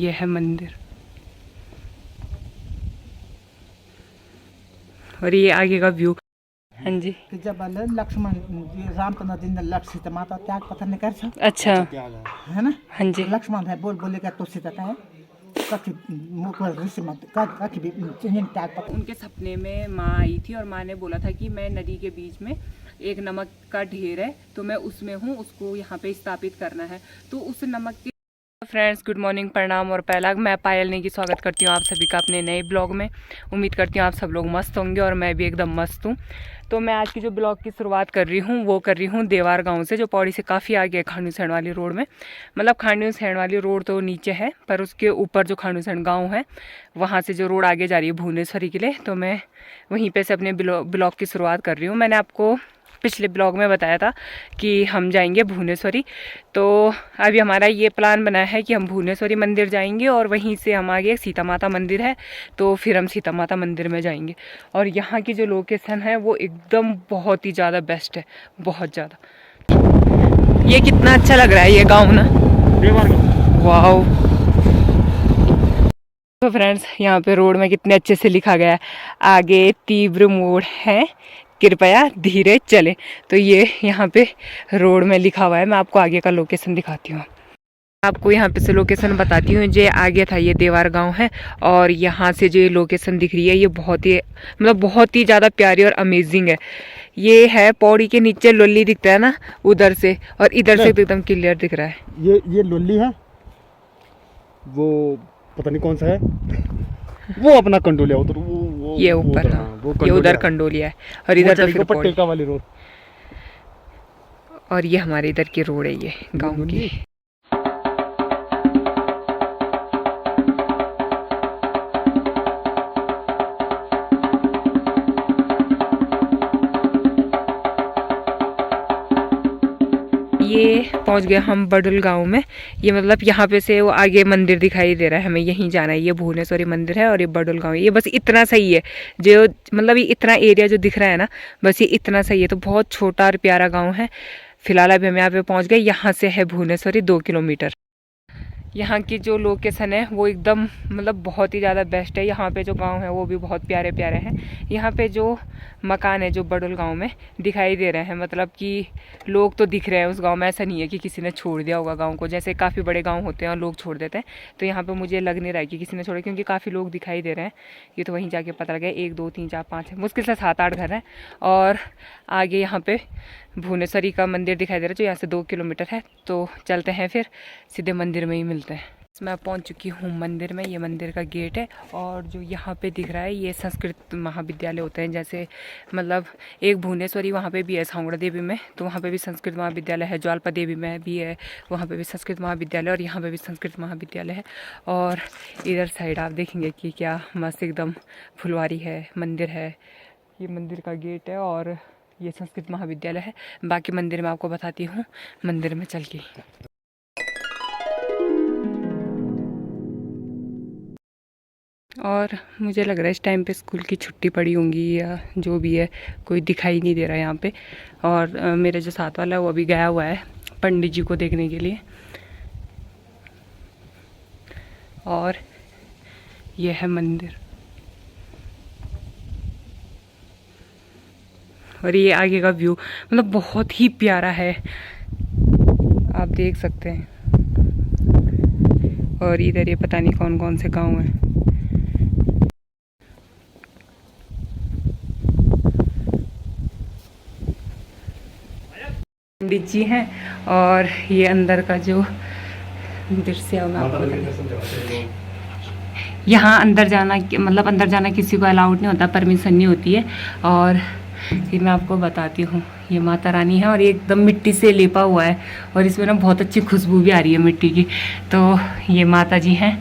ये है मंदिर और ये आगे का व्यू। हाँ जी। कि जब लक्ष्मण रामचंद्र जी ने लक्ष्य सीता माता त्याग पत्थर ने कर अच्छा है ना। हाँ जी। लक्ष्मण है बोलेगा तो सीता का है कथी मुख ऋषि मत कथी भी त्याग पत्थर। उनके सपने में माँ आई थी और माँ ने बोला था कि मैं नदी के बीच में एक नमक का ढेर है तो मैं उसमें हूँ, उसको यहाँ पे स्थापित करना है। तो उस नमक के फ्रेंड्स गुड मॉर्निंग, प्रणाम और पहला मैं पायल नेगी स्वागत करती हूँ आप सभी का अपने नए ब्लॉग में। उम्मीद करती हूँ आप सब लोग मस्त होंगे और मैं भी एकदम मस्त हूँ। तो मैं आज की जो ब्लॉग की शुरुआत कर रही हूँ वो कर रही हूँ देवार गांव से, जो पौड़ी से काफ़ी आगे है खांडूसैंण वाली रोड में। मतलब खांडूसैंण वाली रोड तो नीचे है पर उसके ऊपर जो खांडूसैंण गाँव है वहाँ से जो रोड आगे जा रही है भुवनेश्वरी के लिए, तो मैं वहीं पर से अपने ब्लॉग की शुरुआत कर रही हूँ। मैंने आपको पिछले ब्लॉग में बताया था कि हम जाएंगे भुवनेश्वरी, तो अभी हमारा ये प्लान बना है कि हम भुवनेश्वरी मंदिर जाएंगे और वहीं से हम आगे सीता माता मंदिर है तो फिर हम सीता माता मंदिर में जाएंगे। और यहाँ की जो लोकेशन है वो एकदम बहुत ही ज़्यादा बेस्ट है, बहुत ज़्यादा। ये कितना अच्छा लग रहा है ये गाँव ना, वाओ। तो फ्रेंड्स यहाँ पे रोड में कितने अच्छे से लिखा गया है, आगे तीव्र मोड़ है कृपया धीरे चले। तो ये यहाँ पे रोड में लिखा हुआ है। मैं आपको आगे का लोकेशन दिखाती हूँ, आपको यहाँ पे से लोकेशन बताती हूँ। जो आगे था ये देवार गांव है और यहाँ से जो ये लोकेशन दिख रही है ये बहुत ही मतलब बहुत ही ज़्यादा प्यारी और अमेजिंग है। ये है पौड़ी के नीचे लोली दिखता है ना उधर से, और इधर से एकदम क्लियर दिख रहा है। ये लोली है, वो पता नहीं कौन सा है, वो अपना कंडोलिया उधर वो ये ऊपर ये उधर कंडोलिया है और इधर तो फिर पौड़ी वाली रोड। और ये हमारे इधर की रोड है ये गांव की। ये पहुंच गए हम बडुल गांव में। ये मतलब यहाँ पे से वो आगे मंदिर दिखाई दे रहा है, हमें यहीं जाना है। ये भुवनेश्वरी मंदिर है और ये बडुल गांव है। ये बस इतना सही है, जो मतलब ये इतना एरिया जो दिख रहा है ना, बस ये इतना सही है। तो बहुत छोटा और प्यारा गांव है। फिलहाल अभी हम यहाँ पे पहुँच गए। यहाँ से है भुवनेश्वरी 2 किलोमीटर। यहाँ की जो लोकेशन है वो एकदम मतलब बहुत ही ज़्यादा बेस्ट है। यहाँ पे जो गांव है वो भी बहुत प्यारे प्यारे हैं। यहाँ पे जो मकान है जो बडुल गांव में दिखाई दे रहे हैं, मतलब कि लोग तो दिख रहे हैं उस गांव में। ऐसा नहीं है कि किसी ने छोड़ दिया होगा गांव को, जैसे काफ़ी बड़े गांव होते हैं और लोग छोड़ देते हैं। तो यहाँ पे मुझे लग नहीं रहा है कि किसी ने छोड़ा, क्योंकि काफ़ी लोग दिखाई दे रहे हैं। ये तो वहीं जाके पता लगा 1 2 3 4 5 है, मुश्किल से 7 8 घर हैं। और आगे यहाँ पे भुवनेश्वरी का मंदिर दिखाई दे रहा है जो यहाँ से 2 किलोमीटर है। तो चलते हैं फिर सीधे मंदिर में ही मिलते हैं। मैं पहुंच चुकी हूँ मंदिर में। ये मंदिर का गेट है और जो यहाँ पे दिख रहा है ये संस्कृत महाविद्यालय होते हैं। जैसे मतलब एक भुवनेश्वरी वहाँ पे भी है सांगड़ा देवी में, तो वहाँ पे भी संस्कृत महाविद्यालय है। ज्वालपा देवी में भी है, वहाँ पे भी संस्कृत महाविद्यालय, और यहाँ पे भी संस्कृत महाविद्यालय है। और इधर साइड आप देखेंगे कि क्या मस्त एकदम फुलवारी है, मंदिर है। ये मंदिर का गेट है और ये संस्कृत महाविद्यालय है। बाकी मंदिर में आपको बताती हूँ मंदिर में चल के। और मुझे लग रहा है इस टाइम पे स्कूल की छुट्टी पड़ी होंगी या जो भी है, कोई दिखाई नहीं दे रहा है यहाँ पे। और मेरे जो साथ वाला है वो अभी गया हुआ है पंडित जी को देखने के लिए। और ये है मंदिर और ये आगे का व्यू मतलब बहुत ही प्यारा है, आप देख सकते हैं। और इधर ये पता नहीं कौन कौन से गांव हैं। पंडित जी हैं और ये अंदर का जो दृश्य है मैं आपको यहाँ अंदर जाना मतलब अंदर जाना किसी को अलाउड नहीं होता, परमिशन नहीं होती है। और फिर मैं आपको बताती हूँ, ये माता रानी है और ये एकदम मिट्टी से लेपा हुआ है और इसमें ना बहुत अच्छी खुशबू भी आ रही है मिट्टी की। तो ये माता जी हैं,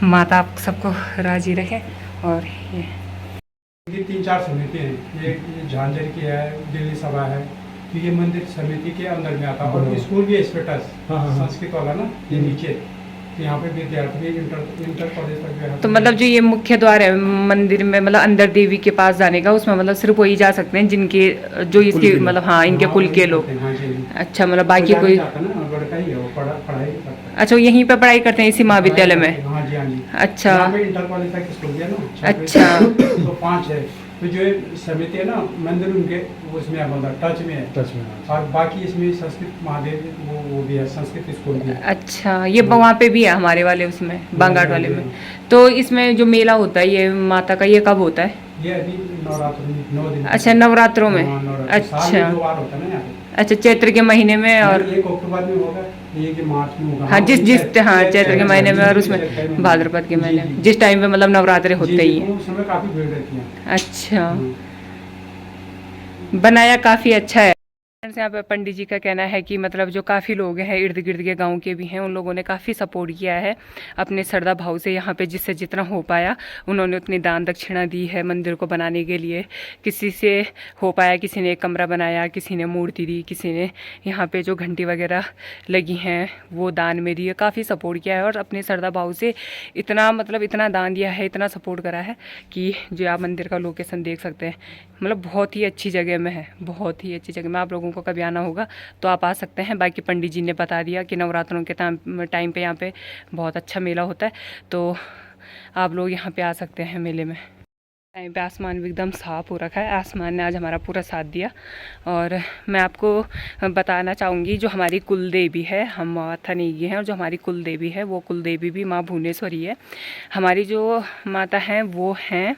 माता आप सबको राजी रखे। और ये 3-4 समिति हैं, ये झांझर की है, दिल्ली सभा है, तो ये मंदिर समिति के अंदर में आता है। और स्कूल भी स्टेटस संस्कृत वाला ना ये नीचे, यहाँ पे विद्यार्थी इंटर कॉलेज तक। तो मतलब जो ये मुख्य द्वार है मंदिर में, मतलब अंदर देवी के पास जाने का, उसमें मतलब सिर्फ वही जा सकते हैं जिनके जो इसके मतलब हाँ इनके कुल के लोग। अच्छा मतलब बाकी कोई लड़का ही है वो पढ़ाई करता है। अच्छा, वो यहीं पे पढ़ाई करते हैं इसी महाविद्यालय में? हाँ जी, हाँ जी। अच्छा। यहाँ पे इंटर कॉलेज तक स्कूल है ना। अच्छा। तो 5 है। तो जो ये समिति है ना मंदिर उनके उसमें है, मतलब टच में है। और बाकी इसमें संस्कृत महादेव वो भी है, संस्कृत स्कूल भी है। अच्छा, ये वहाँ पे भी है हमारे वाले उसमें, बांगाट वाले में। तो इसमें जो मेला होता है ये माता का, ये कब होता है? ये अभी नवरात्र में 9 दिन। अच्छा, नवरात्रों में। हाँ, नवरात्र। साल में 2 बार होता है ना यहाँ पे। अच्छा, चैत्र के महीने में और 1 अक्टूबर में होगा, ये कि मार्च में होगा। हाँ, चैत्र के महीने में और उसमें भाद्रपद के महीने में, जिस टाइम पे मतलब नवरात्रे होते ही है। उस समय काफी भीड़ रहती है। अच्छा, बनाया काफ़ी अच्छा है। फ्रेंड्स, यहाँ पे पंडित जी का कहना है कि मतलब जो काफ़ी लोग हैं इर्द गिर्द के गांव के भी हैं, उन लोगों ने काफ़ी सपोर्ट किया है अपने श्रद्धा भाव से। यहाँ पे जिससे जितना हो पाया उन्होंने उतनी दान दक्षिणा दी है मंदिर को बनाने के लिए। किसी से हो पाया, किसी ने एक कमरा बनाया, किसी ने मूर्ति दी, किसी ने यहाँ पे जो घंटी वगैरह लगी हैं वो दान में दी है। काफ़ी सपोर्ट किया है और अपने श्रद्धा भाव से इतना मतलब इतना दान दिया है, इतना सपोर्ट करा है कि जो आप मंदिर का लोकेशन देख सकते हैं, मतलब बहुत ही अच्छी जगह में है, बहुत ही अच्छी जगह में। आप लोगों को कभी आना होगा तो आप आ सकते हैं। बाकी पंडित जी ने बता दिया कि नवरात्रों के टाइम पे यहाँ पे बहुत अच्छा मेला होता है, तो आप लोग यहाँ पे आ सकते हैं मेले में। टाइम पे आसमान भी एकदम साफ़ हो रखा है, आसमान ने आज हमारा पूरा साथ दिया। और मैं आपको बताना चाहूँगी जो हमारी कुल देवी है, हम माथा नेगी हैं, और जो हमारी कुल देवी है वो कुल देवी भी माँ भुवनेश्वरी है। हमारी जो माता हैं वो हैं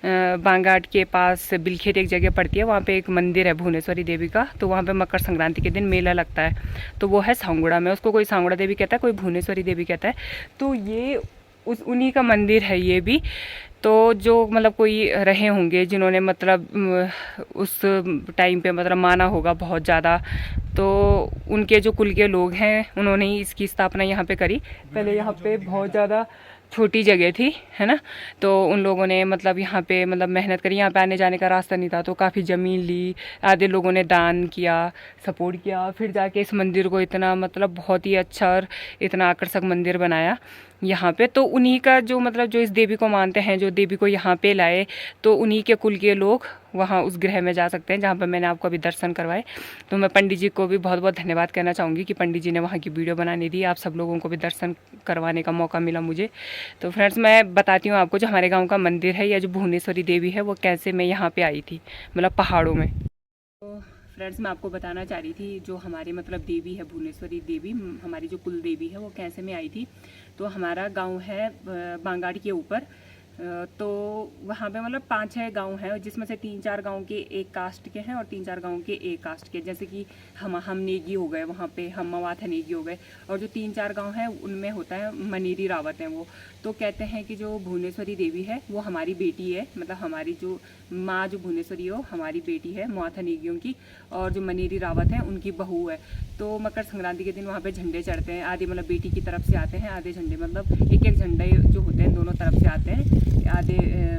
बांगाट के पास बिलखेत एक जगह पड़ती है, वहाँ पे एक मंदिर है भुवनेश्वरी देवी का। तो वहाँ पे मकर संक्रांति के दिन मेला लगता है, तो वो है सांगुड़ा में। उसको कोई सांगुड़ा देवी कहता है, कोई भुवनेश्वरी देवी कहता है। तो ये उन्हीं का मंदिर है ये भी। तो जो मतलब कोई रहे होंगे जिन्होंने मतलब उस टाइम पे मतलब माना होगा बहुत ज़्यादा, तो उनके जो कुल के लोग हैं उन्होंने ही इसकी स्थापना यहाँ पे करी। पहले यहाँ पे बहुत ज़्यादा छोटी जगह थी, है ना, तो उन लोगों ने मतलब यहाँ पे मतलब मेहनत करी। यहाँ पे आने जाने का रास्ता नहीं था, तो काफ़ी ज़मीन ली, आधे लोगों ने दान किया, सपोर्ट किया, फिर जाके इस मंदिर को इतना मतलब बहुत ही अच्छा और इतना आकर्षक मंदिर बनाया यहाँ पे। तो उन्हीं का जो मतलब जो इस देवी को मानते हैं, जो देवी को यहाँ पे लाए, तो उन्हीं के कुल के लोग वहाँ उस गृह में जा सकते हैं जहाँ पर मैंने आपको अभी दर्शन करवाए। तो मैं पंडित जी को भी बहुत बहुत धन्यवाद कहना चाहूँगी कि पंडित जी ने वहाँ की वीडियो बनाने दी, आप सब लोगों को भी दर्शन करवाने का मौका मिला मुझे। तो फ्रेंड्स, मैं बताती हूँ आपको जो हमारे गाँव का मंदिर है या जो भुवनेश्वरी देवी है वो कैसे मैं यहाँ पर आई थी, मतलब पहाड़ों में। तो फ्रेंड्स, मैं आपको बताना चाह रही थी जो हमारी मतलब देवी है भुवनेश्वरी देवी, हमारी जो कुल देवी है वो कैसे में आई थी। तो हमारा गांव है बांगाड़ के ऊपर, तो वहाँ पे मतलब 5-6 गांव हैं, जिसमें से 3-4 गांव के एक कास्ट के हैं और 3-4 गांव के एक कास्ट के। जैसे कि हम नेगी हो गए, वहाँ पे हम मवाथा नेगी हो गए, और जो 3-4 गांव हैं उनमें होता है मनीरी रावत हैं वो। तो कहते हैं कि जो भुवनेश्वरी देवी है वो हमारी बेटी है, मतलब हमारी जो माँ जो भुवनेश्वरी हो हमारी बेटी है मवाथा नेगियों की, और जो मनीरी रावत हैं उनकी बहू है। तो मकर संक्रांति के दिन वहाँ पे झंडे चढ़ते हैं, आधे मतलब बेटी की तरफ से आते हैं, आधे झंडे मतलब एक झंडे जो होते हैं दोनों तरफ से आते हैं। आधे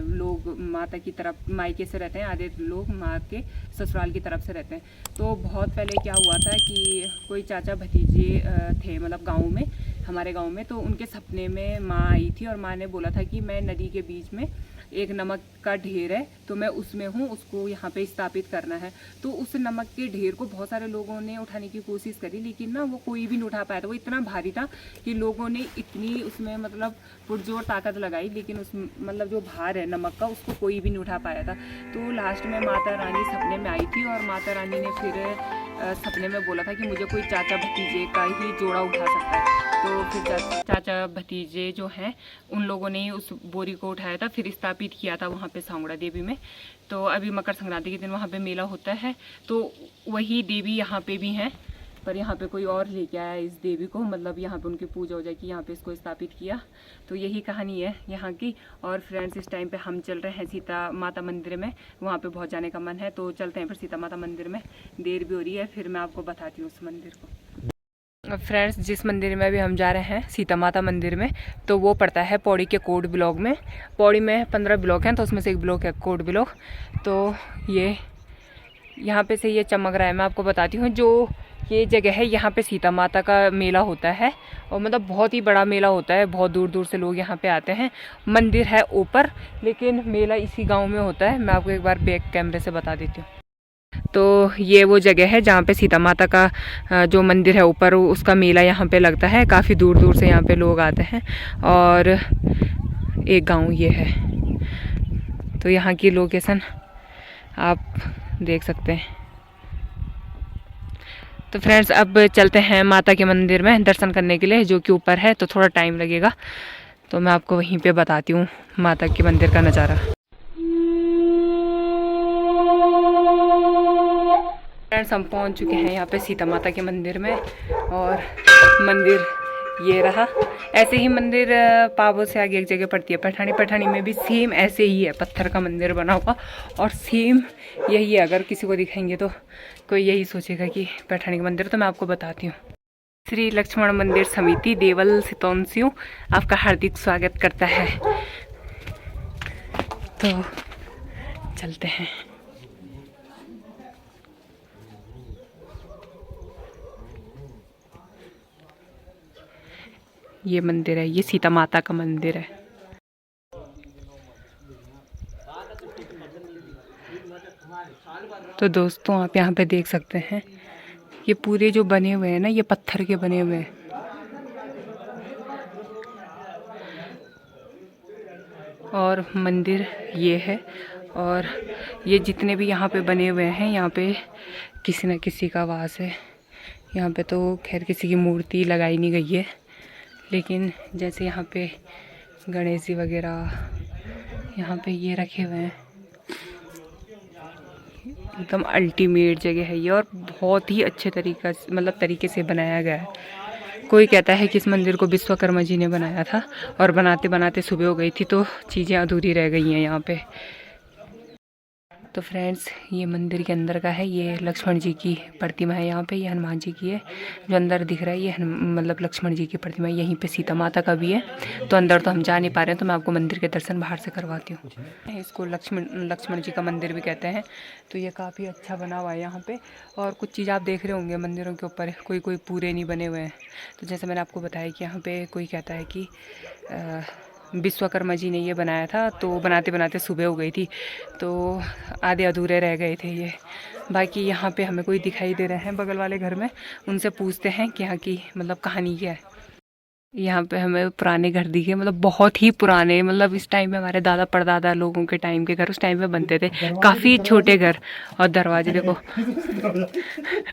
लोग माता की तरफ मायके से रहते हैं, आधे लोग माँ के ससुराल की तरफ से रहते हैं। तो बहुत पहले क्या हुआ था कि कोई चाचा भतीजे थे मतलब गाँव में, हमारे गांव में। तो उनके सपने में माँ आई थी और माँ ने बोला था कि मैं नदी के बीच में एक नमक का ढेर है, तो मैं उसमें हूँ, उसको यहाँ पे स्थापित करना है। तो उस नमक के ढेर को बहुत सारे लोगों ने उठाने की कोशिश करी, लेकिन ना वो कोई भी नहीं उठा पाया था। वो इतना भारी था कि लोगों ने इतनी उसमें मतलब पुरजोर ताकत लगाई, लेकिन उस मतलब जो भार है नमक का उसको कोई भी नहीं उठा पाया था। तो लास्ट में माता रानी सपने में आई थी और माता रानी ने फिर सपने में बोला था कि मुझे कोई चाचा भतीजे का ही जोड़ा उठा सकता है। तो फिर चाचा भतीजे जो हैं उन लोगों ने उस बोरी को उठाया था, फिर स्थापित किया था वहाँ पे सांगुड़ा देवी में। तो अभी मकर संक्रांति के दिन वहाँ पे मेला होता है, तो वही देवी यहाँ पे भी हैं, पर यहाँ पे कोई और लेके आया इस देवी को, मतलब यहाँ पे उनकी पूजा हो जाएगी, यहाँ पे इसको स्थापित किया। तो यही कहानी है यहाँ की। और फ्रेंड्स, इस टाइम पे हम चल रहे हैं सीता माता मंदिर में, वहाँ पे बहुत जाने का मन है, तो चलते हैं फिर सीता माता मंदिर में। देर भी हो रही है, फिर मैं आपको बताती हूँ उस मंदिर को। फ्रेंड्स, जिस मंदिर में अभी हम जा रहे हैं सीता माता मंदिर में, तो वो पड़ता है पौड़ी के कोट ब्लॉक में। पौड़ी में 15 ब्लॉक हैं, तो उसमें से एक ब्लॉक है कोट ब्लॉक। तो ये यहाँ पे से ये चमक रहा है, मैं आपको बताती हूँ। जो ये जगह है यहाँ पे सीता माता का मेला होता है, और मतलब बहुत ही बड़ा मेला होता है, बहुत दूर दूर से लोग यहाँ पे आते हैं। मंदिर है ऊपर, लेकिन मेला इसी गाँव में होता है। मैं आपको एक बार बैक कैमरे से बता देती हूँ। तो ये वो जगह है जहाँ पे सीता माता का जो मंदिर है ऊपर, उसका मेला यहाँ पे लगता है। काफ़ी दूर दूर से यहाँ पे लोग आते हैं। और एक गांव ये है, तो यहाँ की लोकेशन आप देख सकते हैं। तो फ्रेंड्स अब चलते हैं माता के मंदिर में दर्शन करने के लिए, जो कि ऊपर है, तो थोड़ा टाइम लगेगा। तो मैं आपको वहीं पे बताती हूँ माता के मंदिर का नज़ारा। फ्रेंड्स हम पहुँच चुके हैं यहाँ पे सीता माता के मंदिर में, और मंदिर ये रहा। ऐसे ही मंदिर पावो से आगे एक जगह पड़ती है पैठानी। पैठानी में भी सेम ऐसे ही है, पत्थर का मंदिर बना हुआ, और सेम यही है। अगर किसी को दिखाएंगे तो कोई यही सोचेगा कि पैठानी का मंदिर। तो मैं आपको बताती हूँ। श्री लक्ष्मण मंदिर समिति देवल सितौनस्यू आपका हार्दिक स्वागत करता है। तो चलते हैं। ये मंदिर है, ये सीता माता का मंदिर है। तो दोस्तों आप यहाँ पे देख सकते हैं, ये पूरे जो बने हुए हैं ना, ये पत्थर के बने हुए हैं। और मंदिर ये है, और ये जितने भी यहाँ पे बने हुए हैं, यहाँ पे किसी न किसी का वास है। यहाँ पे तो खैर किसी की मूर्ति लगाई नहीं गई है, लेकिन जैसे यहाँ पे गणेश जी वगैरह यहाँ पे ये रखे हुए हैं। एकदम अल्टीमेट जगह है ये, और बहुत ही अच्छे तरीके से बनाया गया है। कोई कहता है कि इस मंदिर को विश्वकर्मा जी ने बनाया था, और बनाते बनाते सुबह हो गई थी, तो चीज़ें अधूरी रह गई हैं यहाँ पे। तो फ्रेंड्स ये मंदिर के अंदर का है। ये लक्ष्मण जी की प्रतिमा है यहाँ पे, ये हनुमान जी की है। जो अंदर दिख रहा है ये मतलब लक्ष्मण जी की प्रतिमा है। यहीं पे सीता माता का भी है। तो अंदर तो हम जा नहीं पा रहे हैं, तो मैं आपको मंदिर के दर्शन बाहर से करवाती हूँ। इसको लक्ष्मण जी का मंदिर भी कहते हैं। तो ये काफ़ी अच्छा बना हुआ है यहाँ पे। और कुछ चीज़ आप देख रहे होंगे मंदिरों के ऊपर कोई पूरे नहीं बने हुए हैं। तो जैसे मैंने आपको बताया कि यहाँ पे कोई कहता है कि विश्वकर्मा जी ने ये बनाया था, तो बनाते बनाते सुबह हो गई थी, तो आधे अधूरे रह गए थे ये। बाकी यहाँ पे हमें कोई दिखाई दे रहे हैं बगल वाले घर में, उनसे पूछते हैं कि यहाँ की मतलब कहानी क्या है। यहाँ पे हमें पुराने घर दिखे, मतलब बहुत ही पुराने, मतलब इस टाइम में हमारे दादा परदादा लोगों के टाइम के घर उस टाइम में बनते थे। काफ़ी छोटे घर, और दरवाजे देखो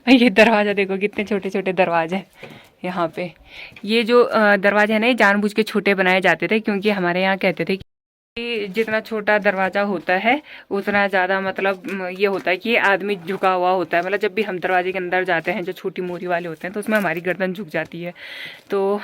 ये दरवाज़ा देखो, कितने छोटे छोटे दरवाजे हैं यहाँ पे। ये जो दरवाजे हैं ना, ये जानबूझ के छोटे बनाए जाते थे, क्योंकि हमारे यहाँ कहते थे कि जितना छोटा दरवाज़ा होता है उतना ज़्यादा मतलब ये होता है कि आदमी झुका हुआ होता है। मतलब जब भी हम दरवाजे के अंदर जाते हैं, जो छोटी मोरी वाले होते हैं, तो उसमें हमारी गर्दन झुक जाती है। तो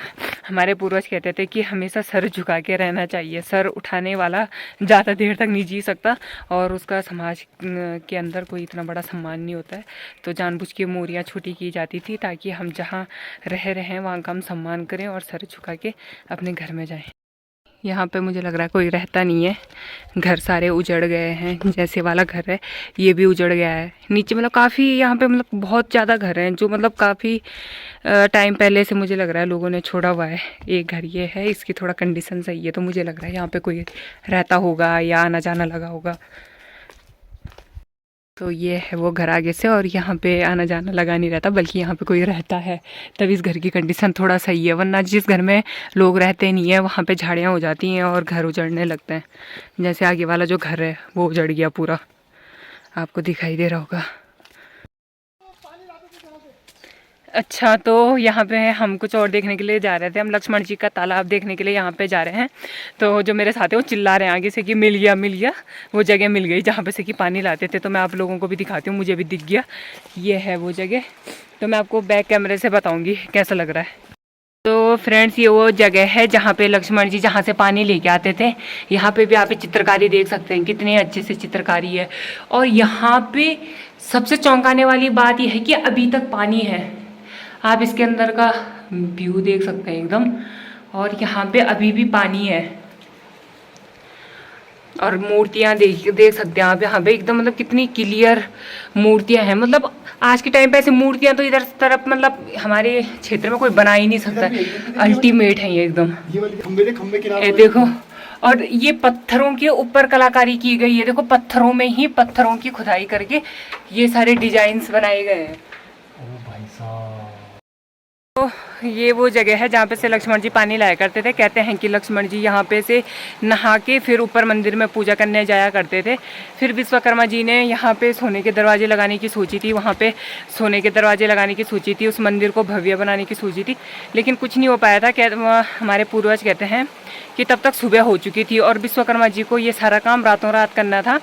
हमारे पूर्वज कहते थे कि हमेशा सर झुका के रहना चाहिए। सर उठाने वाला ज़्यादा देर तक नहीं जी सकता, और उसका समाज के अंदर कोई इतना बड़ा सम्मान नहीं होता है। तो जानबूझ के मोरियाँ छोटी की जाती थी, ताकि हम जहाँ रह रहे हैं वहाँ का हम सम्मान करें और सर झुका के अपने घर में जाएं। यहाँ पे मुझे लग रहा है कोई रहता नहीं है, घर सारे उजड़ गए हैं। जैसे वाला घर है ये भी उजड़ गया है। नीचे मतलब काफ़ी यहाँ पे मतलब बहुत ज़्यादा घर हैं, जो मतलब काफ़ी टाइम पहले से मुझे लग रहा है लोगों ने छोड़ा हुआ है। एक घर ये है, इसकी थोड़ा कंडीशन सही है, तो मुझे लग रहा है यहाँ पे कोई रहता होगा या आना जाना लगा होगा। तो ये है वो घर आगे से, और यहाँ पे आना जाना लगा नहीं रहता, बल्कि यहाँ पे कोई रहता है, तब इस घर की कंडीशन थोड़ा सही है। वरना जिस घर में लोग रहते नहीं है वहाँ पे झाड़ियाँ हो जाती हैं और घर उजड़ने लगते हैं। जैसे आगे वाला जो घर है वो उजड़ गया पूरा, आपको दिखाई दे रहा होगा। अच्छा, तो यहाँ पे हम कुछ और देखने के लिए जा रहे थे। हम लक्ष्मण जी का तालाब देखने के लिए यहाँ पे जा रहे हैं। तो जो मेरे साथ है वो चिल्ला रहे हैं आगे से कि मिल गया, वो जगह मिल गई जहाँ पे से कि पानी लाते थे। तो मैं आप लोगों को भी दिखाती हूँ, मुझे भी दिख गया ये है वो जगह। तो मैं आपको बैक कैमरे से बताऊँगी कैसा लग रहा है। तो फ्रेंड्स ये वो जगह है जहाँ पे लक्ष्मण जी जहाँ से पानी लेके आते थे। यहाँ पे भी आप चित्रकारी देख सकते हैं, कितने अच्छे से चित्रकारी है। और यहाँ पे सबसे चौंकाने वाली बात यह है कि अभी तक पानी है। आप इसके अंदर का व्यू देख सकते हैं एकदम, और यहाँ पे अभी भी पानी है। और मूर्तियाँ देख सकते हैं आप यहाँ पे एकदम, मतलब कितनी क्लियर मूर्तियाँ हैं। मतलब आज के टाइम पे ऐसी मूर्तियाँ तो इधर तरफ मतलब हमारे क्षेत्र में कोई बना ही नहीं सकता। अल्टीमेट है ये एकदम, ये देखो। और ये पत्थरों के ऊपर कलाकारी की गई है। देखो पत्थरों में ही पत्थरों की खुदाई करके ये सारे डिजाइन्स बनाए गए हैं। तो ये वो जगह है जहाँ पे से लक्ष्मण जी पानी लाया करते थे। कहते हैं कि लक्ष्मण जी यहाँ पे से नहा के फिर ऊपर मंदिर में पूजा करने जाया करते थे। फिर विश्वकर्मा जी ने यहाँ पे सोने के दरवाजे लगाने की सोची थी, वहाँ पे सोने के दरवाजे लगाने की सोची थी, उस मंदिर को भव्य बनाने की सोची थी, लेकिन कुछ नहीं हो पाया था। हमारे पूर्वज कहते हैं कि तब तक सुबह हो चुकी थी और विश्वकर्मा जी को ये सारा काम रातों रात करना था।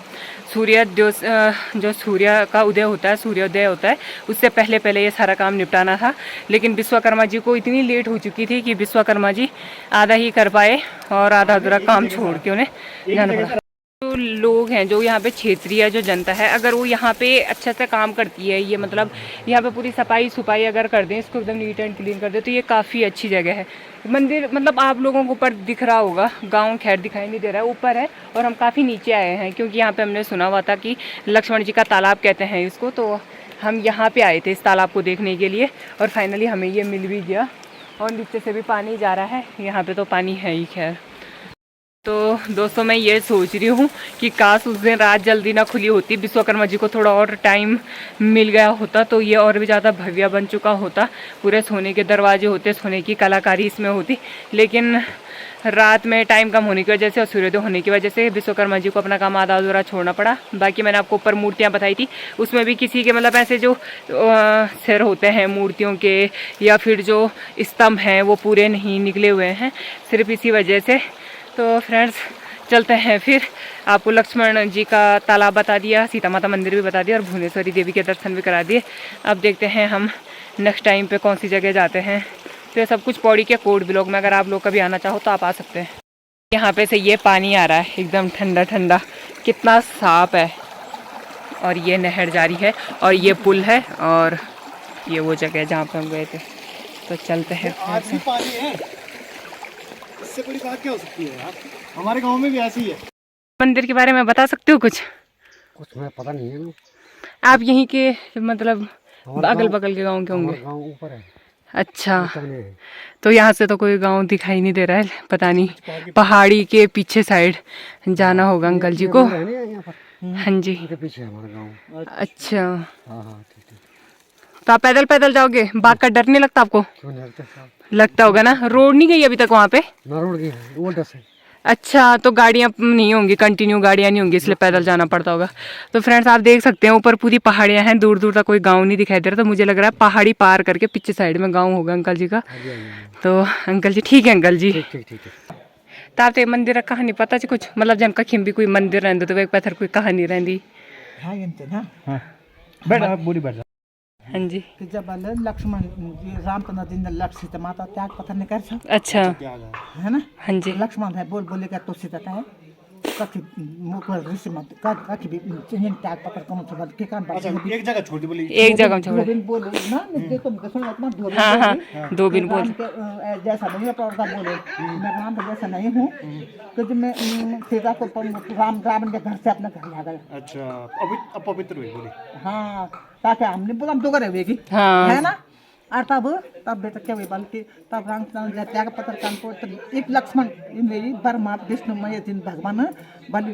सूर्य जो सूर्य का उदय होता है, सूर्योदय होता है, उससे पहले पहले ये सारा काम निपटाना था। लेकिन विश्वकर्मा जी को इतनी लेट हो चुकी थी कि विश्वकर्मा जी आधा ही कर पाए और आधा अधूरा काम छोड़ के उन्हें जाना पड़ा। जो लोग हैं, जो यहाँ पे क्षेत्रीय जो जनता है, अगर वो यहाँ पे अच्छे से काम करती है, ये मतलब यहाँ पे पूरी सफाई सुफाई अगर कर दें, इसको एकदम नीट एंड क्लीन कर दें, तो ये काफ़ी अच्छी जगह है। मंदिर मतलब आप लोगों को ऊपर दिख रहा होगा, गांव खैर दिखाई नहीं दे रहा है, ऊपर है और हम काफ़ी नीचे आए हैं क्योंकि यहाँ पे हमने सुना हुआ था कि लक्ष्मण जी का तालाब कहते हैं इसको, तो हम यहाँ पे आए थे इस तालाब को देखने के लिए और फाइनली हमें ये मिल भी गया। और नीचे से भी पानी जा रहा है, यहाँ पे तो पानी है ही खैर। तो दोस्तों मैं ये सोच रही हूँ कि काश उस दिन रात जल्दी ना खुली होती, विश्वकर्मा जी को थोड़ा और टाइम मिल गया होता तो ये और भी ज़्यादा भव्य बन चुका होता। पूरे सोने के दरवाजे होते, सोने की कलाकारी इसमें होती, लेकिन रात में टाइम कम होने की वजह से और सूर्योदय होने की वजह से विश्वकर्मा जी को अपना काम आधा अधूरा छोड़ना पड़ा। बाकी मैंने आपको ऊपर मूर्तियाँ बताई थी, उसमें भी किसी के मतलब ऐसे जो सिर होते हैं मूर्तियों के या फिर जो स्तंभ हैं वो पूरे नहीं निकले हुए हैं, सिर्फ इसी वजह से। तो फ्रेंड्स चलते हैं, फिर आपको लक्ष्मण जी का तालाब बता दिया, सीता माता मंदिर भी बता दिया और भुवनेश्वरी देवी के दर्शन भी करा दिए। अब देखते हैं हम नेक्स्ट टाइम पे कौन सी जगह जाते हैं। तो ये सब कुछ पौड़ी के कोड ब्लॉक में, अगर आप लोग कभी आना चाहो तो आप आ सकते हैं। यहाँ पे से ये पानी आ रहा है एकदम ठंडा ठंडा, कितना साफ है। और ये नहर जारी है और ये पुल है और ये वो जगह है जहाँ पे हम गए थे। तो चलते हैं। आज भी पानी है, इससे बड़ी बात क्या हो सकती है यार, हमारे गांव में भी ऐसी ही है। मंदिर के बारे में बता सकते हो कुछ? कुछ मैं पता नहीं है। आप यहीं के मतलब अगल बगल के गांव के होंगे? गांव ऊपर है। अच्छा, तो यहाँ से तो कोई गांव दिखाई नहीं दे रहा है, पता नहीं पहाड़ी के पीछे साइड जाना होगा अंकल जी को। हाँ जी, पीछे हमारा गाँव। अच्छा, हाँ ठीक। तो आप पैदल पैदल जाओगे? बाघ का डर नहीं लगता आपको? क्यों नहीं लगता? लगता होगा ना। रोड नहीं गई अभी तक वहाँ पे? ना रोड गई, वो डस है। अच्छा, तो गाड़ियाँ नहीं होंगी, कंटिन्यू गाड़ियाँ नहीं होंगी, इसलिए पैदल जाना पड़ता होगा। तो फ्रेंड्स आप देख सकते हैं ऊपर पूरी पहाड़ियाँ हैं, दूर दूर तक कोई गांव नहीं दिखाई दे रहा। तो मुझे लग रहा है पहाड़ी पार करके पीछे साइड में गांव होगा अंकल जी का। तो अंकल जी ठीक है अंकल जी। ठीक। तार ते मंदिर का कहानी पता जी कुछ, मतलब जन कखिम भी कोई मंदिर रहंदो तो एक पत्थर कोई कहानी रहंदी? हाँ ये ना, बैठ बोली बैठ। हाँ जी, कि जब लक्ष्मण रामचंद्र जी ने लक्ष्य सीता माता त्याग पत्थर ने कर अच्छा है ना। हाँ जी, लक्ष्मण है बोलेगा तो सीता है कथी मुख ऋषि मत कथी भी चिन्ह त्याग पत्थर कौन सा के काम अच्छा एक जगह छोड़ दी बोली, एक जगह छोड़। दो दिन बोले ना, देखो सुनो अपना दो दिन हाँ हाँ, बोले। 2 दिन बोल। राम के जैसा नहीं पड़ता बोले, मैं राम का जैसा नहीं हूँ क्योंकि मैं सीता को रावण के घर से अपने घर आ गया। अच्छा अभी अपवित्र हुई बोली। हाँ, ताकि हमने बोला हम दो करे हुए हाँ। है ना। और तब बेटा क्या हुई बल्कि तब रामचंद्र त्याग पत्र कान को एक लक्ष्मण मेरी बर्मा विष्णु मय दिन भगवान बलि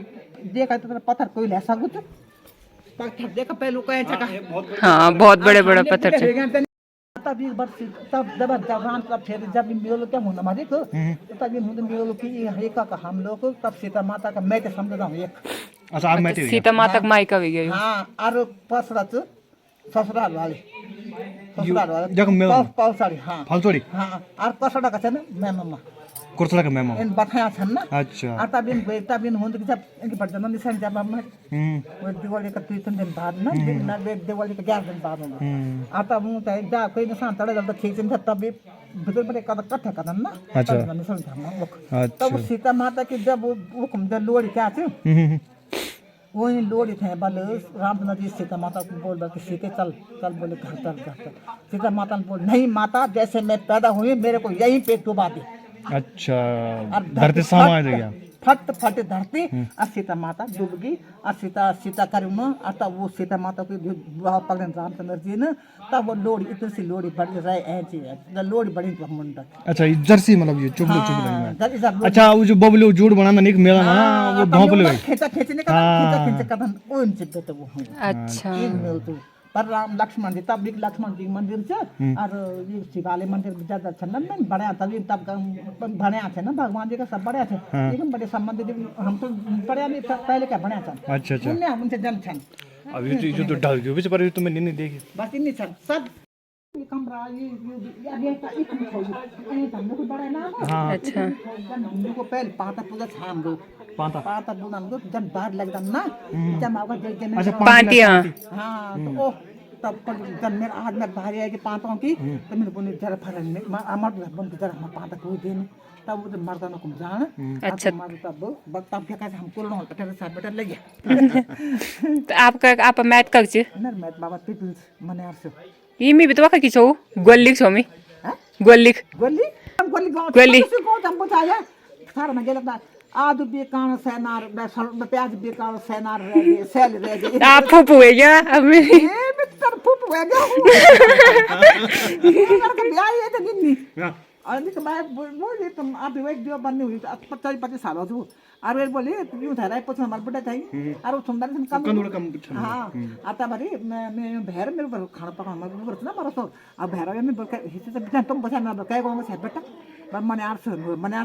देखा तो पत्थर कोई ले सकूँ पत्थर देखा पहलू कहे जगह। हाँ, बहुत बड़े बड़े पत्थर थे। तब एक बार तब जब राम तब फिर जब मेरे क्या होना हमारे को तब ये मेरे की एक का हम लोग तब सीता माता का मैं समझता हूँ एक। अच्छा आप मैं सीता माता का मायका भी गई। हाँ, और पसरत ससुराल वाले जगह पौसाड़ी। हाँ फलचोड़ी। हाँ, और कसड़ा का छन मैं मम्मा कुर्सला का मेमो। इन बथाया छन ना। अच्छा और तब इन होंद कि जब इनके बर्तन निशान जब हम वो दिवाली का 2-3 दिन बाद ना दिवाली का 11 दिन बाद होगा। और तब वो तय जा कोई निशान तड़े जब ठीक दिन तब भी भीतर बड़े कथा कथन ना। अच्छा निशान था अच्छा तब सीता माता की जब वो लोड़ी क्या थी वही लोड़ी थे बल रामचंद्र जी सीता माता को बोल कि सीते चल चल बोले घर चल। सीता माता ने बोल नहीं माता, जैसे मैं पैदा हुई मेरे को यहीं पे डुबा दी। अच्छा धरती सामा आ गया फट फट धरती और सीता माता डूब गई और सीता करूँ न और तब वो सीता माता को भाव पकड़े रामचंद्र जी ने तब वो लोड़ी इतनी सी लोड़ी बढ़ रही ऐसी लोड़ी बड़ी मुंडा। अच्छा ये जर्सी मतलब ये चुगलो चुगलो अच्छा वो जो बबलू जोड़ बनाना नहीं मेला ना वो भौंपले भाई खींचा खींचने का खींचा कदम ओन चित्त तो वो अच्छा पर राम लक्ष्मण जी तब भी लक्ष्मण जी मंदिर से और ये शिवालय मंदिर ज्यादा छंदन में बड़े तभी तब बड़े थे ना भगवान जी का सब बड़े थे लेकिन बड़े संबंध हम तो बड़े नहीं पहले क्या बड़े थे। अच्छा अच्छा उनसे जन छन अभी जो तो ढल गयो बीच पर तुम्हें नहीं देखी बस इन्हीं छन सब ये कमरा ये हमने को बड़ा ना अच्छा हमने को पहले पाता पूजा छान दो पाता पूजा दो जब बाहर लगता ना जब आवा देख देने अच्छा पांतिया हाँ तो ओ तब जब मेरा हाथ में भारी है कि पाता की तो मेरे बोले जरा फरन में अमर बन जरा हम पाता को देने तब वो मर्दाना को जान अच्छा तब क्या कहते हम कोलोन पटल साथ बेटा ले गया। तो आप मैथ कक्ष नर मैथ बाबा पीपल्स मने से ये मी बितवा का किछो गोल्लिक छोमी गोल्लिक गोली गोली गोली को जब बताया सारा में गेला आदु बेकान सेनार प्याज बेकान सेनार रह गए सेल रह गए आप फूफू है क्या अब मेरी ए मित्र फूफू है क्या करके ब्याह ये तो नहीं और नहीं तो मैं बोले तुम आप एक जो बनने हुई 40-25 साल हो तो और वे बोले यूं था राय पछ हमार बड़ा थाई और वो सुंदर से कम हां आता बारी मैं भेर मेरे पर खाना पका हमार ऊपर ना मारो तो अब भेर में बोल के हिस्से से बिना तुम बचा ना काय को से बेटा मने आर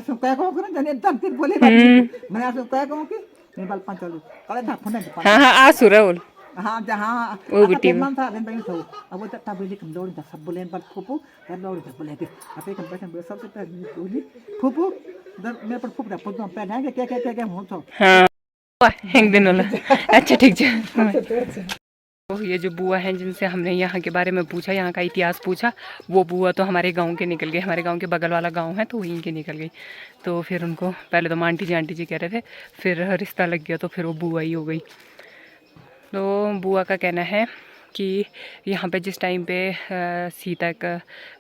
से काय को करे जने तब फिर बोले मने आर से काय को कि मैं बाल पंचल कले था फने हां आ सुरौल हाँ जहाँ वो भी टीम था दिन पहले तो अब वो तब बोली कम दौड़ जा सब बोले पर फूफू कर दौड़ जा बोले कि अब एक कंपनी में सबसे पहले बोली फूफू मेरे पर फूफू पूछ दो पहले है क्या हो तो हां हैंग दिन वाला अच्छा ठीक है। तो ये जो बुआ हैं जिनसे हमने यहाँ के बारे में पूछा, यहाँ का इतिहास पूछा, वो बुआ तो हमारे गांव के निकल गए, हमारे गांव के बगल वाला गांव है तो वहीं के निकल गई। तो फिर उनको पहले तो आंटी जी कह रहे थे, फिर रिश्ता लग गया तो फिर वो बुआ ही हो गई। तो बुआ का कहना है कि यहाँ पे जिस टाइम पे सीता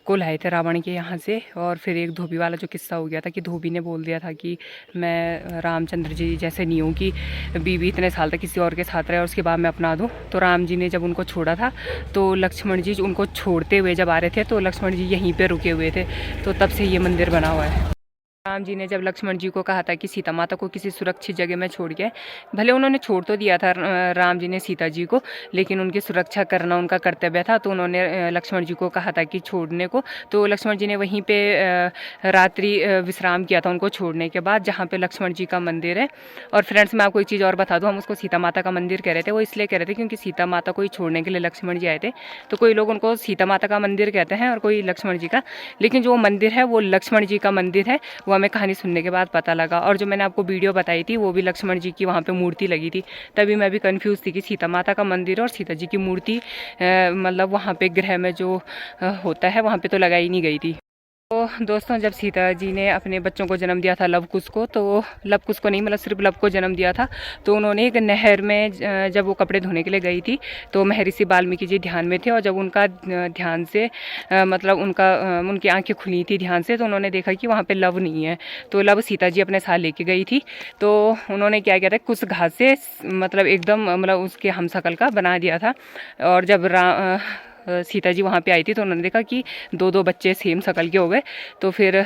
को लाए थे रावण के यहाँ से, और फिर एक धोबी वाला जो किस्सा हो गया था कि धोबी ने बोल दिया था कि मैं रामचंद्र जी जैसे नहीं हूँ कि बीवी इतने साल तक किसी और के साथ रहे और उसके बाद मैं अपना दूँ। तो राम जी ने जब उनको छोड़ा था तो लक्ष्मण जी उनको छोड़ते हुए जब आ रहे थे तो लक्ष्मण जी यहीं पर रुके हुए थे, तो तब से ये मंदिर बना हुआ है। राम जी ने जब लक्ष्मण जी को कहा था कि सीता माता को किसी सुरक्षित जगह में छोड़ के, भले उन्होंने छोड़ तो दिया था राम जी ने सीता जी को, लेकिन उनकी सुरक्षा करना उनका कर्तव्य था। तो उन्होंने लक्ष्मण जी को कहा था कि छोड़ने को, तो लक्ष्मण जी ने वहीं पे रात्रि विश्राम किया था उनको छोड़ने के बाद, जहाँ पे लक्ष्मण जी का मंदिर है। और फ्रेंड्स मैं आपको एक चीज़ और बता दूँ, हम उसको सीता माता का मंदिर कह रहे थे, वो इसलिए कह रहे थे क्योंकि सीता माता को ही छोड़ने के लिए लक्ष्मण जी आए थे। तो कोई लोग उनको सीता माता का मंदिर कहते हैं और कोई लक्ष्मण जी का, लेकिन जो मंदिर है वो लक्ष्मण जी का मंदिर है, वो हमें कहानी सुनने के बाद पता लगा। और जो मैंने आपको वीडियो बताई थी वो भी लक्ष्मण जी की वहाँ पे मूर्ति लगी थी, तभी मैं भी कंफ्यूज थी कि सीता माता का मंदिर और सीता जी की मूर्ति मतलब वहाँ पे गृह में जो होता है वहाँ पे तो लगाई नहीं गई थी। तो दोस्तों जब सीता जी ने अपने बच्चों को जन्म दिया था लवकुश को, तो लवकुश को नहीं मतलब सिर्फ लव को जन्म दिया था, तो उन्होंने एक नहर में जब वो कपड़े धोने के लिए गई थी तो महर्षि वाल्मीकि जी ध्यान में थे, और जब उनका ध्यान से मतलब उनकी आंखें खुली थी ध्यान से, तो उन्होंने देखा कि वहाँ पे लव नहीं है। तो लव सीता जी अपने साथ लेके गई थी, तो उन्होंने क्या किया था, कुछ घास से मतलब एकदम मतलब उसके हमशक्ल का बना दिया था। और जब सीता जी वहाँ पे आई थी तो उन्होंने देखा कि दो बच्चे सेम शक्ल के हो गए। तो फिर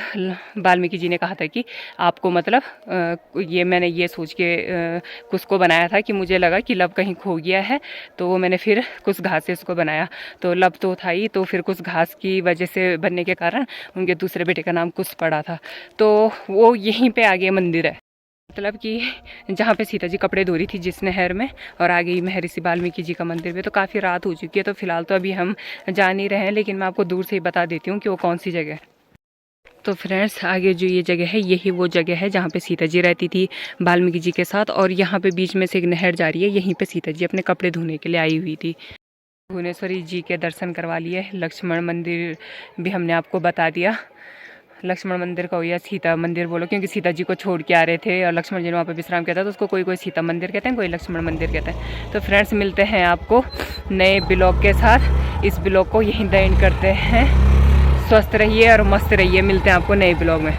वाल्मीकि जी ने कहा था कि आपको मतलब ये मैंने ये सोच के कुछ को बनाया था कि मुझे लगा कि लव कहीं खो गया है, तो मैंने फिर कुछ घास से उसको बनाया। तो लव तो था ही, तो फिर कुछ घास की वजह से बनने के कारण उनके दूसरे बेटे का नाम कुश पड़ा था। तो वो यहीं पर आगे मंदिर है, मतलब कि जहाँ पे सीता जी कपड़े धो रही थी जिस नहर में, और आगे ही महर्षि वाल्मीकि जी का मंदिर भी। तो काफ़ी रात हो चुकी है, तो फिलहाल तो अभी हम जा नहीं रहे हैं, लेकिन मैं आपको दूर से ही बता देती हूँ कि वो कौन सी जगह है। तो फ्रेंड्स आगे जो ये जगह है यही वो जगह है जहाँ पे सीता जी रहती थी वाल्मीकि जी के साथ, और यहाँ पे बीच में से एक नहर जा रही है, यहीं पे सीता जी अपने कपड़े धोने के लिए आई हुई थी। भुवनेश्वरी जी के दर्शन करवा लिए, लक्ष्मण मंदिर भी हमने आपको बता दिया। लक्ष्मण मंदिर का हो या सीता मंदिर बोलो, क्योंकि सीता जी को छोड़ के आ रहे थे और लक्ष्मण जी ने वहाँ पे विश्राम किया था, तो उसको कोई सीता मंदिर कहते हैं, कोई लक्ष्मण मंदिर कहते हैं। तो फ्रेंड्स मिलते हैं आपको नए ब्लॉग के साथ। इस ब्लॉग को यहीं एंड करते हैं। स्वस्थ रहिए और मस्त रहिए, मिलते हैं आपको नए ब्लॉग में।